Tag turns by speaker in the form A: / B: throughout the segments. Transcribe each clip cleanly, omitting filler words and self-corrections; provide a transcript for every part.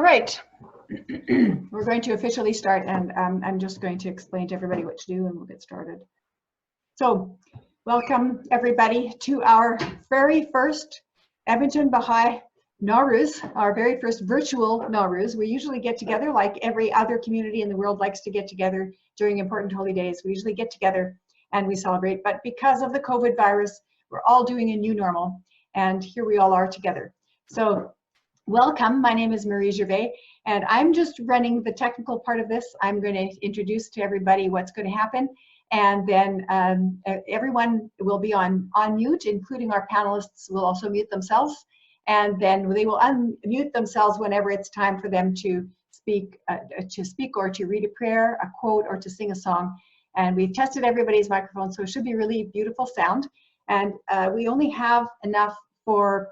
A: All right, we're going to officially start, and I'm just going to explain to everybody what to do and we'll get started. So welcome everybody to our very first Edmonton Baha'i Naw Ruz, our very first virtual Naw Ruz. We usually get together like every other community in the world likes to get together during important holy days. We usually get together and we celebrate, but because of the COVID virus, we're all doing a new normal, and here we all are together. So welcome, my name is Marie Gervais, and I'm just running the technical part of this. I'm going to introduce to everybody what's going to happen, and then everyone will be on mute, including our panelists will also mute themselves, and then they will unmute themselves whenever it's time for them to speak or to read a prayer, a quote, or to sing a song. And we've tested everybody's microphone, so it should be really beautiful sound. And we only have enough for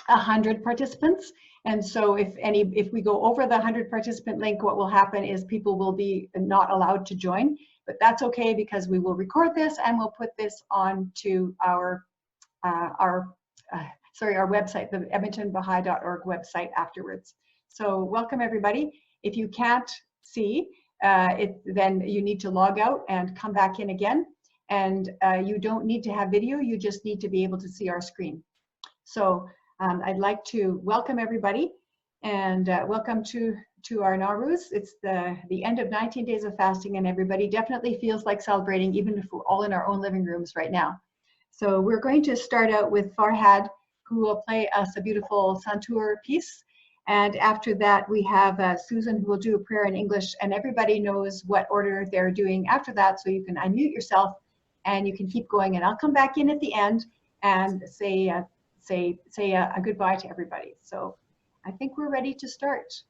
A: 100 participants, and so if we go over the 100 participant link, what will happen is people will be not allowed to join, but that's okay because we will record this and we'll put this on to our website, the edmontonbaha'i.org website afterwards. So welcome everybody. If you can't see it, then you need to log out and come back in again, and you don't need to have video, you just need to be able to see our screen. So I'd like to welcome everybody, and welcome to our Naw Ruz. It's the end of 19 days of fasting, and everybody definitely feels like celebrating, even if we're all in our own living rooms right now. So we're going to start out with Farhad, who will play us a beautiful Santur piece. And after that, we have Susan, who will do a prayer in English, and everybody knows what order they're doing after that, so you can unmute yourself and you can keep going. And I'll come back in at the end and say a goodbye to everybody. So I think we're ready to start.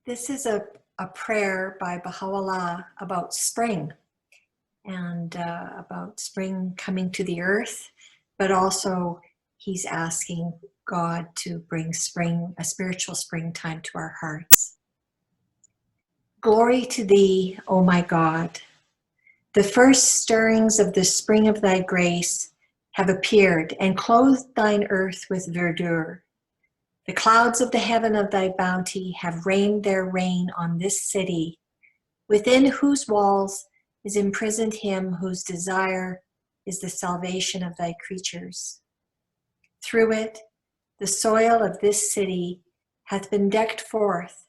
B: This is a prayer by Baha'u'llah about spring and about spring coming to the earth, but also he's asking God to bring spring, a spiritual springtime to our hearts. Glory to thee, O my God. The first stirrings of the spring of thy grace have appeared and clothed thine earth with verdure. The clouds of the heaven of thy bounty have rained their rain on this city, within whose walls is imprisoned him whose desire is the salvation of thy creatures. Through it, the soil of this city hath been decked forth,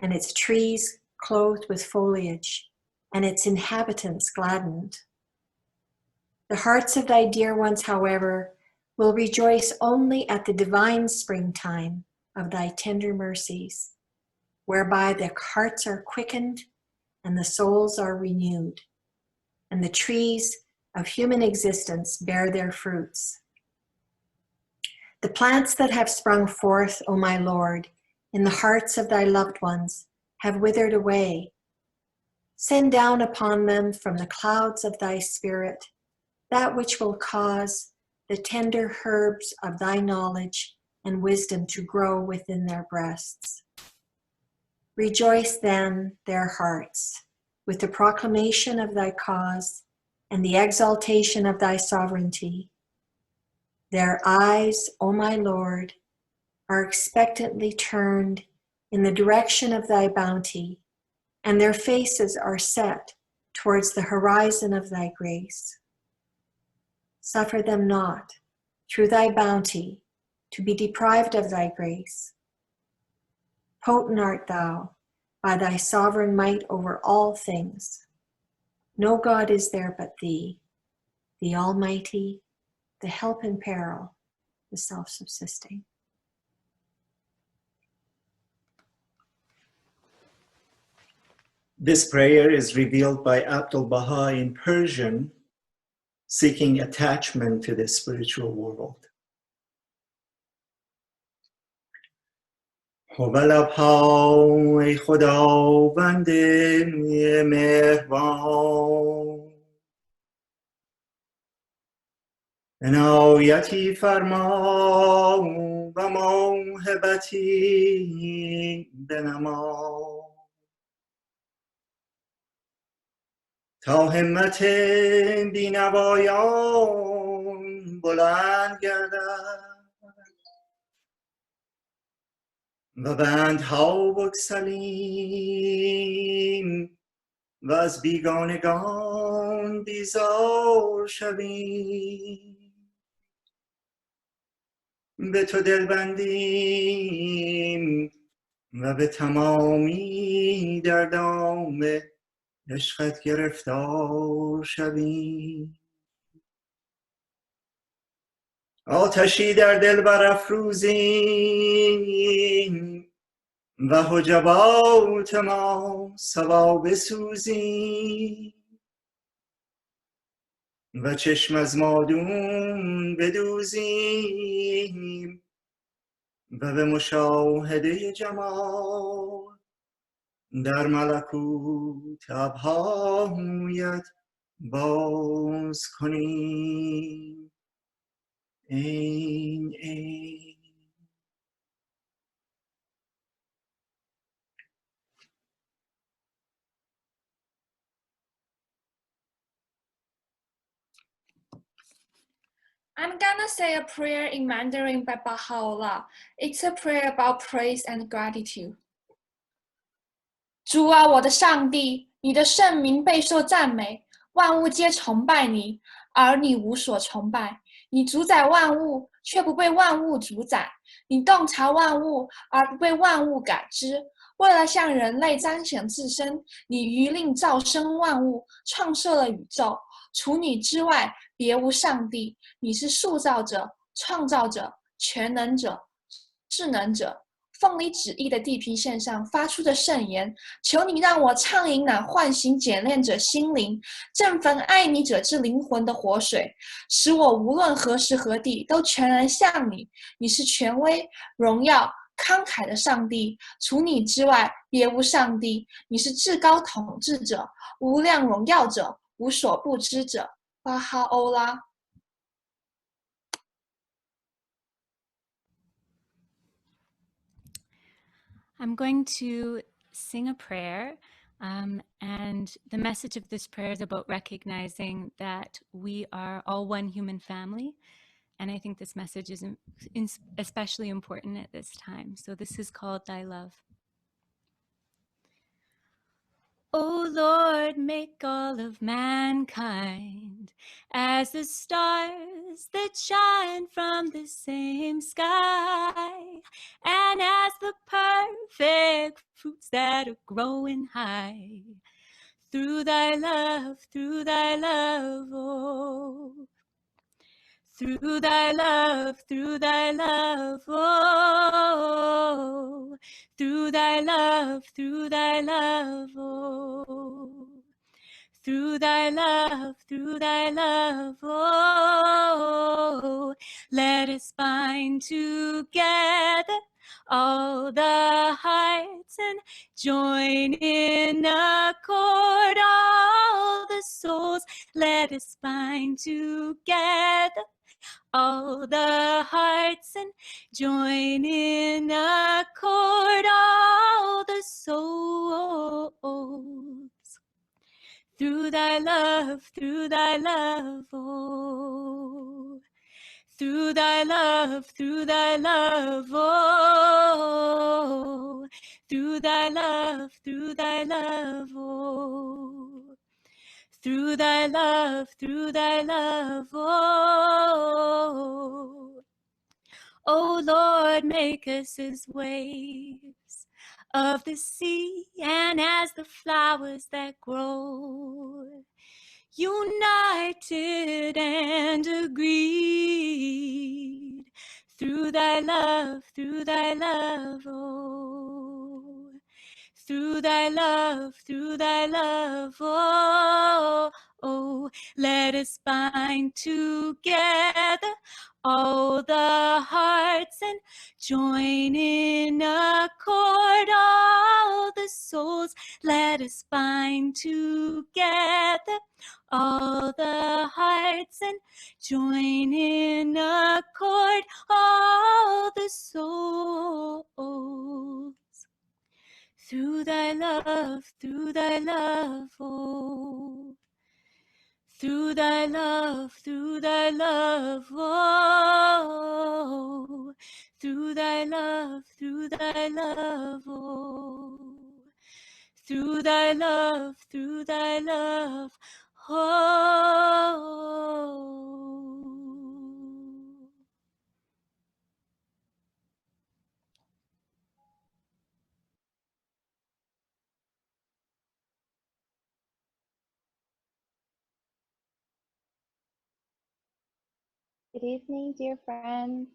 B: and its trees clothed with foliage, and its inhabitants gladdened. The hearts of thy dear ones, however, will rejoice only at the divine springtime of thy tender mercies, whereby the hearts are quickened and the souls are renewed, and the trees of human existence bear their fruits. The plants that have sprung forth, O my Lord, in the hearts of thy loved ones have withered away. Send down upon them from the clouds of thy spirit that which will cause the tender herbs of thy knowledge and wisdom to grow within their breasts. Rejoice then their hearts with the proclamation of thy cause and the exaltation of thy sovereignty. Their eyes, O my Lord, are expectantly turned in the direction of thy bounty, and their faces are set towards the horizon of thy grace. Suffer them not, through thy bounty, to be deprived of thy grace. Potent art thou, by thy sovereign might over all things. No God is there but thee, the Almighty, the help in peril, the self-subsisting.
C: This prayer is revealed by Abdul Baha in Persian, seeking attachment to the spiritual world. خبلبها ای خداوند مهربان، عنایتی فرما و موهبتی بنما، تا همت بینوایان بلند گردد و بندها بگسلیم و از بیگانگان بیزار شویم. به تو دل بندیم و به تمامی در دام عشقت گرفتار شویم. آتشی در دل برافروزیم و حجبات ما صوا بسوزیم و چشم از مادون بدوزیم و به مشاهده جمال در ملکوت ابهایت باز کنیم. این
D: I'm gonna say a prayer in Mandarin by Baha'u'llah. It's a prayer about praise and gratitude. 主啊，我的上帝，你的圣名备受赞美，万物皆崇拜你，而你无所崇拜。你主宰万物，却不被万物主宰；你洞察万物，而不被万物感知。为了向人类彰显自身，你余令造生万物，创设了宇宙。除你之外，别无上帝。你是塑造者、创造者、全能者、智能者。奉你旨意的地平线上发出的圣言，求你让我畅饮那唤醒简练者心灵、振奋爱你者之灵魂的活水，使我无论何时何地都全然像你。你是权威、荣耀、慷慨的上帝，除你之外别无上帝。你是至高统治者，无量荣耀者，无所不知者。巴哈欧拉。
E: I'm going to sing a prayer, and the message of this prayer is about recognizing that we are all one human family, and I think this message is especially important at this time. So this is called Thy Love. O Lord, make all of mankind as the stars that shine from the same sky, and as the perfect fruits that are growing high. Through thy love, oh. Through thy love, oh. Through thy love, oh. Through thy love, oh. Let us bind together all the hearts and join in accord all the souls. Let us bind together all the hearts and join in accord all the souls. Through thy love, oh. Through thy love, oh. Through thy love, oh. Through thy love, oh. O Lord, make us as waves of the sea and as the flowers that grow, united and agreed. Through thy love, oh. Through thy love, oh. Let us bind together all the hearts and join in accord all the souls. Let us bind together all the hearts and join in accord all the souls. Through thy love, oh. Through thy love, oh. Through thy love, oh. Through thy love, oh.
F: Good evening, dear friends.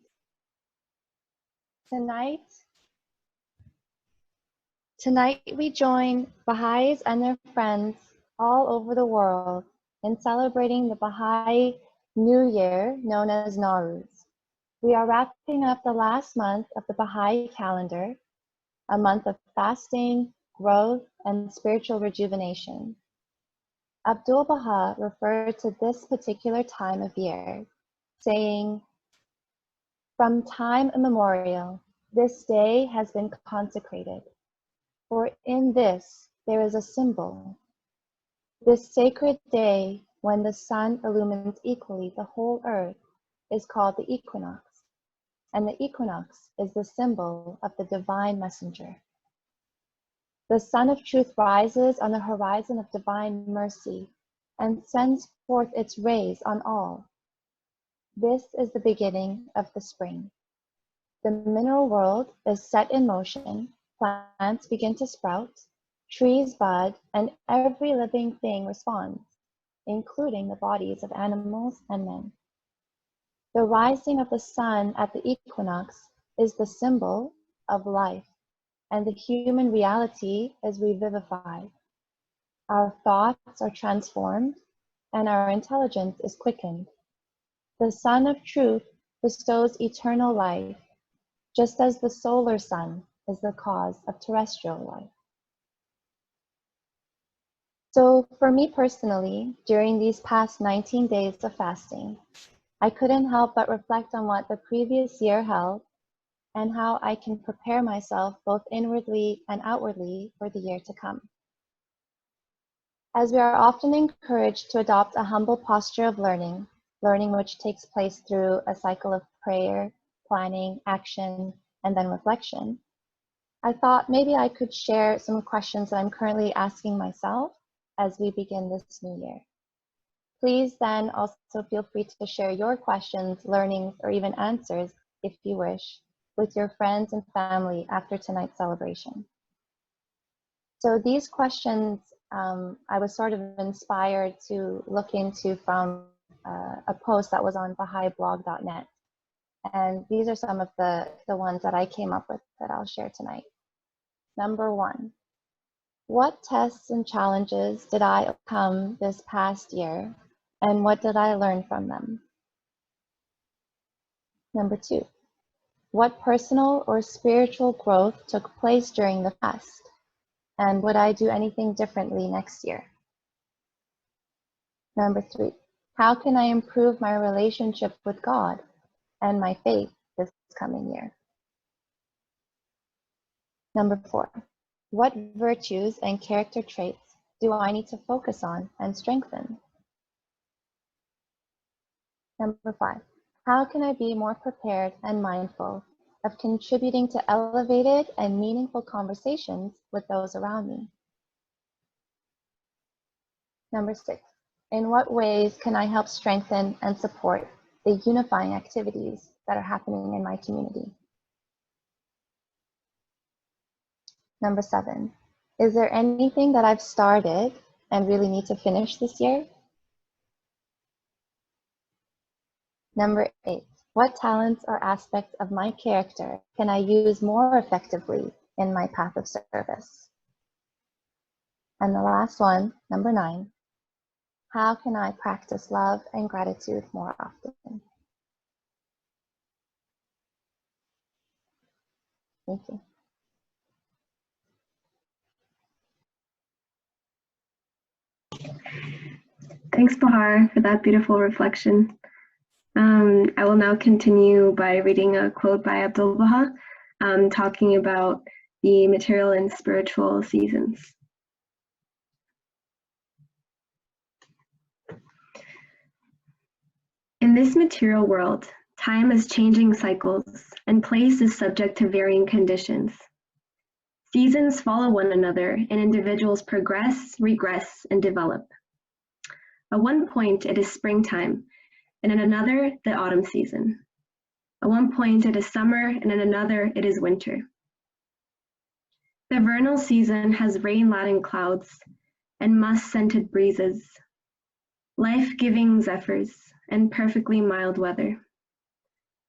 F: Tonight we join Baha'is and their friends all over the world in celebrating the Baha'i New Year known as Naw Ruz. We are wrapping up the last month of the Baha'i calendar, a month of fasting, growth, and spiritual rejuvenation. Abdul Baha referred to this particular time of year, saying, "From time immemorial, this day has been consecrated, for in this there is a symbol. This sacred day, when the sun illumines equally the whole earth, is called the equinox, and the equinox is the symbol of the divine messenger. The sun of truth rises on the horizon of divine mercy and sends forth its rays on all. This is the beginning of the spring. The mineral world is set in motion, plants begin to sprout, trees bud, and every living thing responds, including the bodies of animals and men. The rising of the sun at the equinox is the symbol of life, and the human reality is revivified. Our thoughts are transformed, and our intelligence is quickened. The Sun of Truth bestows eternal life, just as the solar sun is the cause of terrestrial life. So for me personally, during these past 19 days of fasting, I couldn't help but reflect on what the previous year held and how I can prepare myself both inwardly and outwardly for the year to come. As we are often encouraged to adopt a humble posture of learning which takes place through a cycle of prayer, planning, action, and then reflection, I thought maybe I could share some questions that I'm currently asking myself as we begin this new year. Please then also feel free to share your questions, learnings, or even answers, if you wish, with your friends and family after tonight's celebration. So these questions I was sort of inspired to look into from a post that was on BahaiBlog.net. And these are some of the ones that I came up with that I'll share tonight. Number 1, what tests and challenges did I overcome this past year, and what did I learn from them? Number 2, what personal or spiritual growth took place during the fast, and would I do anything differently next year? Number 3, how can I improve my relationship with God and my faith this coming year? Number 4, what virtues and character traits do I need to focus on and strengthen? Number 5, how can I be more prepared and mindful of contributing to elevated and meaningful conversations with those around me? Number 6, in what ways can I help strengthen and support the unifying activities that are happening in my community? Number 7, is there anything that I've started and really need to finish this year? Number 8, what talents or aspects of my character can I use more effectively in my path of service? And the last one, number 9, how can I practice love and gratitude more often? Thank you.
G: Thanks, Bahar, for that beautiful reflection. I will now continue by reading a quote by Abdul Baha, talking about the material and spiritual seasons. In this material world, time is changing cycles, and place is subject to varying conditions. Seasons follow one another, and individuals progress, regress, and develop. At one point, it is springtime, and at another, the autumn season. At one point, it is summer, and at another, it is winter. The vernal season has rain-laden clouds and musk-scented breezes, life-giving zephyrs, and perfectly mild weather.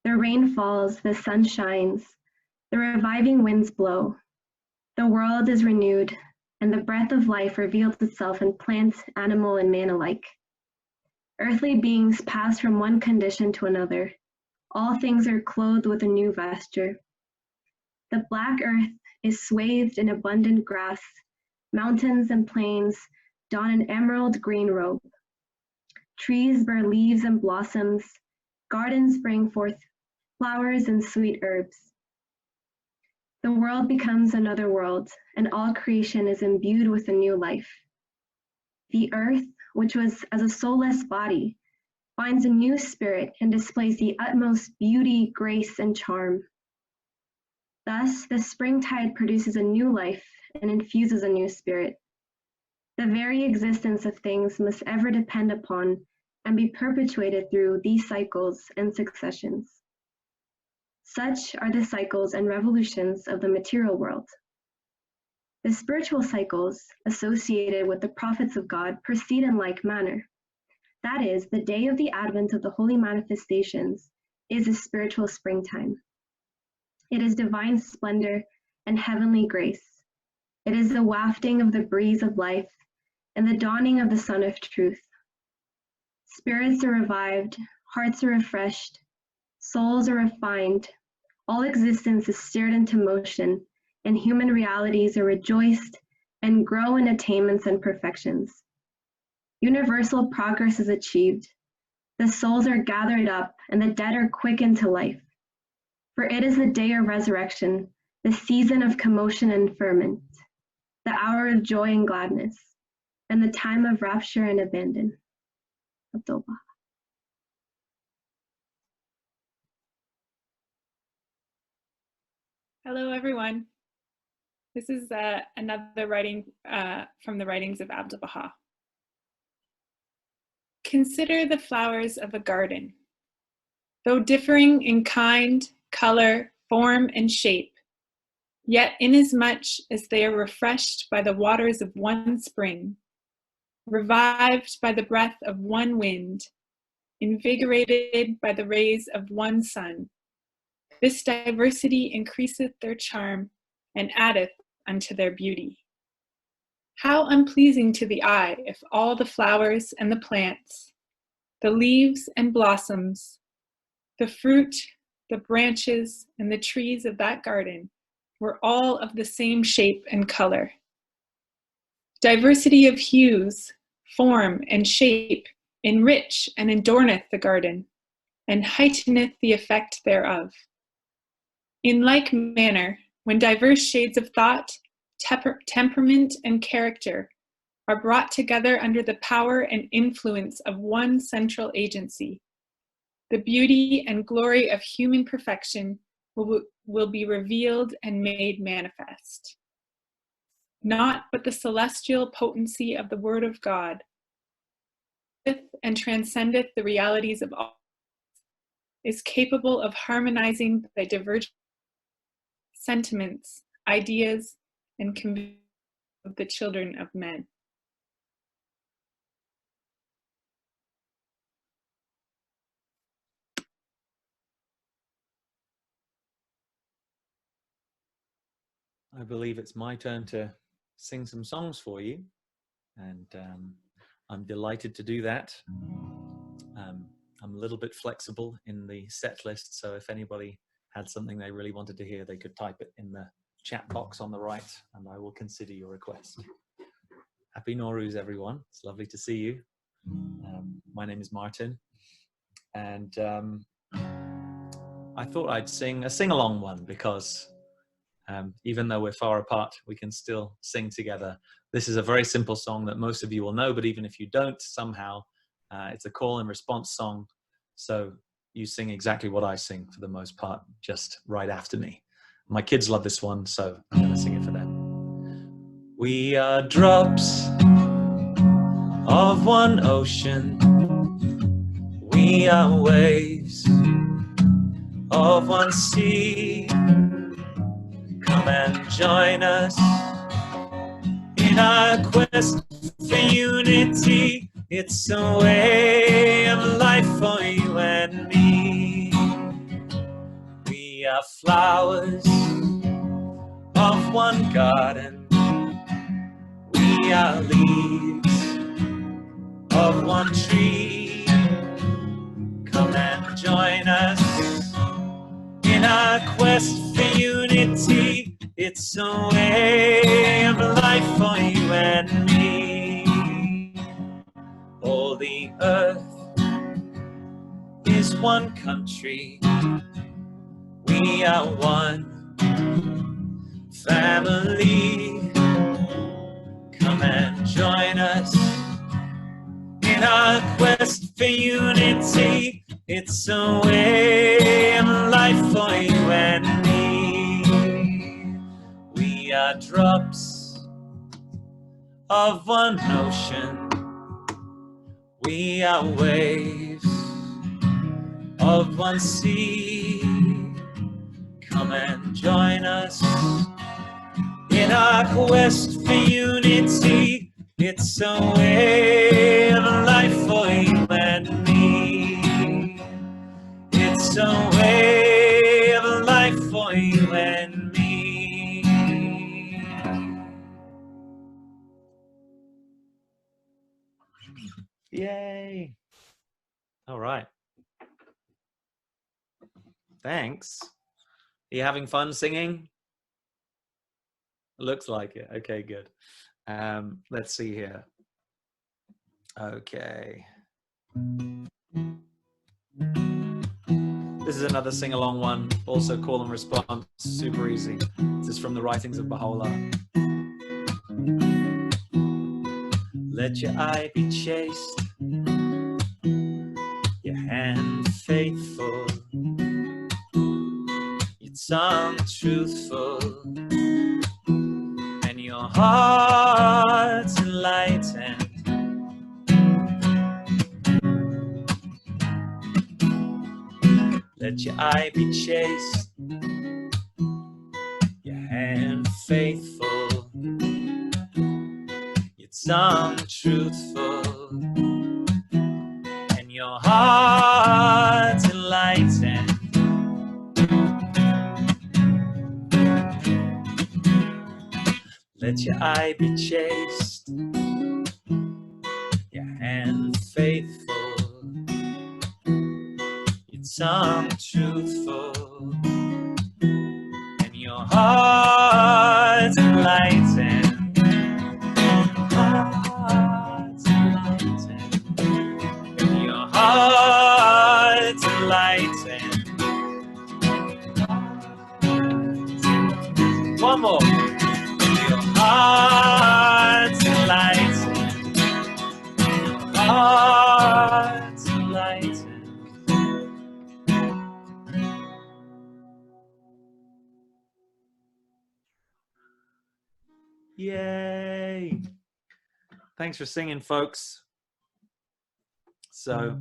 G: The rain falls, the sun shines, the reviving winds blow. The world is renewed, and the breath of life reveals itself in plant, animal, and man alike. Earthly beings pass from one condition to another. All things are clothed with a new vesture. The black earth is swathed in abundant grass. Mountains and plains don an emerald green robe. Trees bear leaves and blossoms. Gardens bring forth flowers and sweet herbs. The world becomes another world, and all creation is imbued with a new life. The earth, which was as a soulless body, finds a new spirit and displays the utmost beauty, grace, and charm. Thus, the springtide produces a new life and infuses a new spirit. The very existence of things must ever depend upon and be perpetuated through these cycles and successions. Such are the cycles and revolutions of the material world. The spiritual cycles associated with the prophets of God proceed in like manner. That is, the day of the advent of the holy manifestations is a spiritual springtime. It is divine splendor and heavenly grace. It is the wafting of the breeze of life and the dawning of the sun of truth. Spirits are revived, hearts are refreshed, souls are refined, all existence is stirred into motion, and human realities are rejoiced and grow in attainments and perfections. Universal progress is achieved. The souls are gathered up, and the dead are quickened to life. For it is the day of resurrection, the season of commotion and ferment, the hour of joy and gladness, and the time of rapture and abandon. Abdul Baha.
H: Hello, everyone. This is another writing from the writings of Abdul Baha. Consider the flowers of a garden. Though differing in kind, color, form, and shape, yet inasmuch as they are refreshed by the waters of one spring, revived by the breath of one wind, invigorated by the rays of one sun, this diversity increaseth their charm and addeth unto their beauty. How unpleasing to the eye if all the flowers and the plants, the leaves and blossoms, the fruit, the branches, and the trees of that garden were all of the same shape and color. Diversity of hues, form, and shape enrich and adorneth the garden, and heighteneth the effect thereof. In like manner, when diverse shades of thought, temperament, and character are brought together under the power and influence of one central agency, the beauty and glory of human perfection will be revealed and made manifest. Not but the celestial potency of the Word of God and transcendeth the realities of all, is capable of harmonizing the divergent sentiments, ideas, and convictions of the children of men.
I: I believe it's my turn to sing some songs for you, and I'm delighted to do that. I'm a little bit flexible in the set list, so if anybody had something they really wanted to hear, they could type it in the chat box on the right, and I will consider your request. Happy Naw Ruz, everyone. It's lovely to see you. My name is Martin, and I thought I'd sing a sing-along one because even though we're far apart, we can still sing together. This is a very simple song that most of you will know, but even if you don't, somehow it's a call and response song. So you sing exactly what I sing for the most part, just right after me. My kids love this one, so I'm going to sing it for them. We are drops of one ocean. We are waves of one sea. Come and join us in our quest for unity. It's a way of life for you and me. We are flowers of one garden. We are leaves of one tree. Come and join us in our quest for unity. It's a way of life for you and me. All the earth is one country. We are one family. Come and join us in our quest for unity. It's a way of life for you and me. We are drops of one ocean. We are waves of one sea. Come and join us in our quest for unity. It's a way of life for you and me. It's a way of life for you and me. Yay! All right. Thanks. you having fun singing? Looks like it. Okay, good. Let's see here. Okay. This is another sing-along one, also call and response, super easy. This is from the writings of Baha'u'llah. Let your eye be chaste, your hand faithful, your tongue truthful, and your heart enlightened. Let your eye be chaste, your hand faithful, your tongue truthful, and your heart enlightened. Let your eye be chaste, your hand faithful, your tongue truthful, and your heart enlightened. Heart enlightened, and your heart enlightened. One more. Your heart enlightened, heart enlightened. Yay! Thanks for singing, folks. So,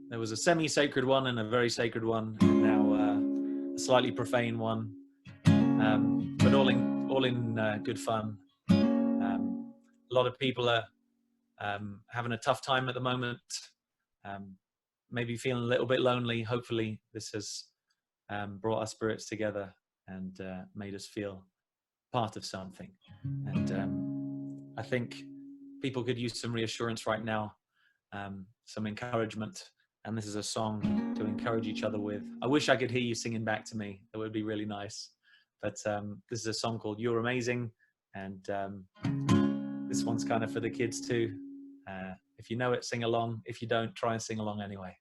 I: there was a semi-sacred one and a very sacred one, and now a slightly profane one. But all in good fun. A lot of people are having a tough time at the moment, maybe feeling a little bit lonely. Hopefully this has brought our spirits together and made us feel part of something. And I think people could use some reassurance right now, some encouragement, and this is a song to encourage each other with. I wish I could hear you singing back to me. That would be really nice. But this is a song called You're Amazing, and this one's kind of for the kids too. If you know it, sing along. If you don't, try and sing along anyway.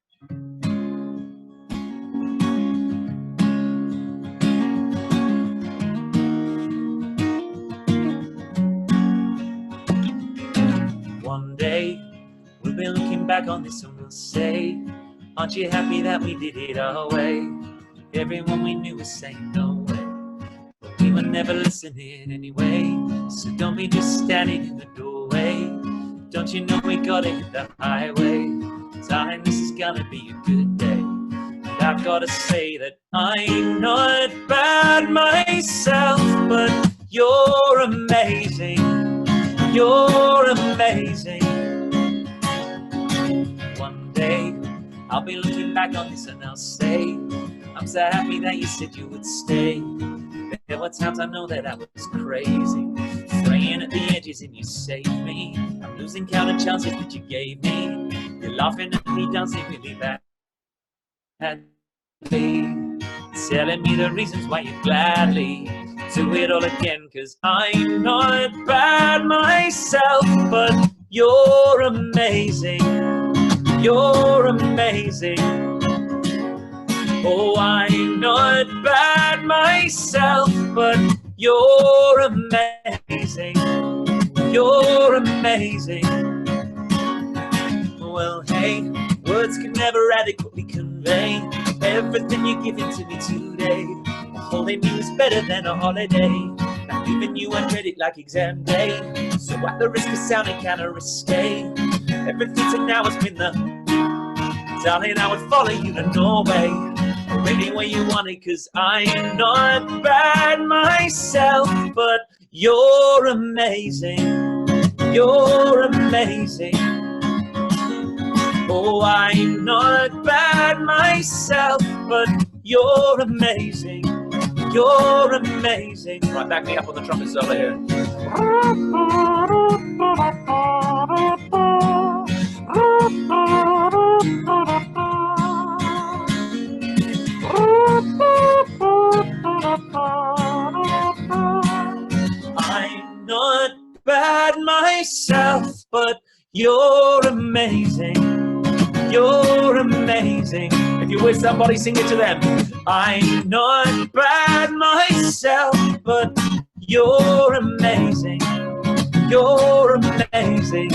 I: One day, we'll be looking back on this and we'll say, aren't you happy that we did it our way? Everyone we knew was saying no way. We were never listening anyway, so don't be just standing in the doorway. Don't you know we gotta hit the highway? Darling, this is gonna be a good day. And I've gotta say that I'm not bad myself, but you're amazing. You're amazing. One day, I'll be looking back on this and I'll say, I'm so happy that you said you would stay. There were times I know that I was crazy, fraying at the edges and you saved me. I'm losing count of chances that you gave me. You're laughing at me, dancing really bad. Telling me the reasons why you'd gladly do it all again. Cause I'm not bad myself, but you're amazing. You're amazing. Oh, I'm not bad myself, but you're amazing. You're amazing. Well, hey, words can never adequately convey everything you're giving to me today. Holding you is better than a holiday. Not giving you a credit like exam day. So at the risk of sounding kinda risque, everything to now has been the darling, I would follow you to Norway or anywhere you wanted, cause I'm not bad myself, but you're amazing. You're amazing. Oh, I'm not bad myself, but you're amazing. You're amazing. Right, back me up on the trumpet solo here. not bad myself, but you're amazing. You're amazing. If you're with somebody, sing it to them. I'm not bad myself, but you're amazing. You're amazing.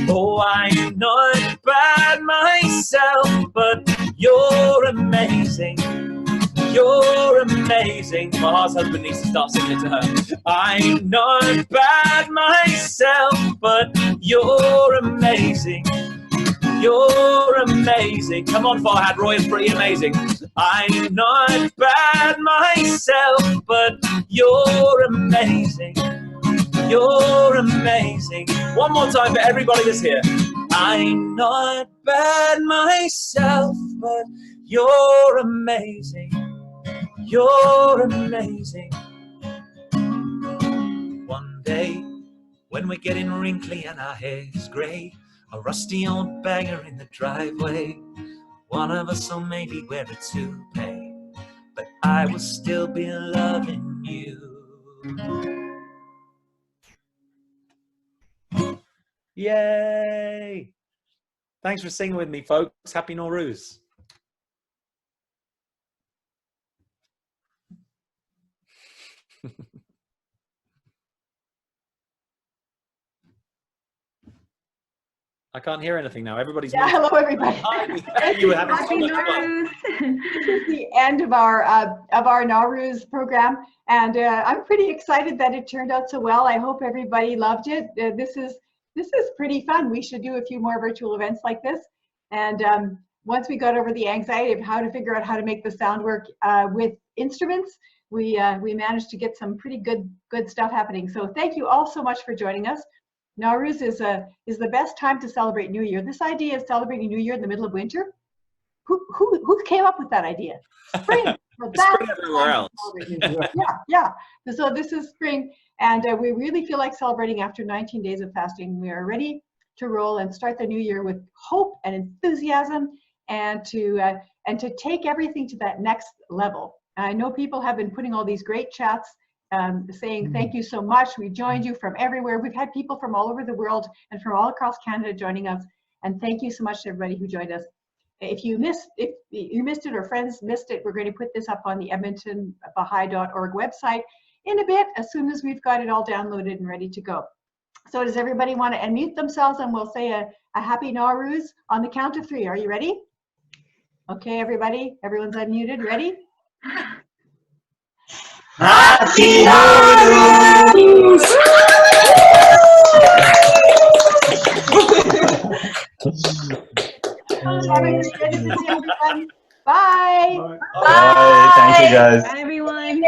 I: Oh, I'm not bad myself, but you're amazing. You're amazing. My heart's husband needs to start singing it to her. I'm not bad myself, but you're amazing. You're amazing. Come on, Farhad. Roy is pretty amazing. I'm not bad myself, but you're amazing. You're amazing. One more time for everybody that's here. I'm not bad myself, but you're amazing. You're amazing. One day, when we're getting wrinkly and our hair's grey, a rusty old banger in the driveway, one of us will maybe wear a toupee, but I will still be loving you. Yay! Thanks for singing with me, folks. Happy Naw Ruz. I can't hear anything now. Everybody's
A: Yeah, hello everybody.
I: You were having so much fun.
A: This is the end of our Naw Ruz program, and I'm pretty excited that it turned out so well. I hope everybody loved it. This is pretty fun. We should do a few more virtual events like this. And once we got over the anxiety of how to figure out how to make the sound work with instruments, we managed to get some pretty good stuff happening. So thank you all so much for joining us. Naw Ruz is the best time to celebrate New Year. This idea of celebrating New Year in the middle of winter, who came up with that idea? Spring. Well,
I: spring everywhere else.
A: Yeah. So this is spring, and we really feel like celebrating after 19 days of fasting. We are ready to roll and start the new year with hope and enthusiasm, and to take everything to that next level. And I know people have been putting all these great chats saying thank you so much. We joined you from everywhere. We've had people from all over the world and from all across Canada joining us. And thank you so much to everybody who joined us. If you missed it or friends missed it, we're going to put this up on the edmontonbaha'i.org website in a bit, as soon as we've got it all downloaded and ready to go. So does everybody want to unmute themselves, and we'll say a happy Naw Ruz on the count of 3. Are you ready? Okay, everybody, everyone's unmuted. Ready?
J: Happy Naw Ruz!
A: Bye.
J: Bye. Thank you, guys.
G: Bye, everyone.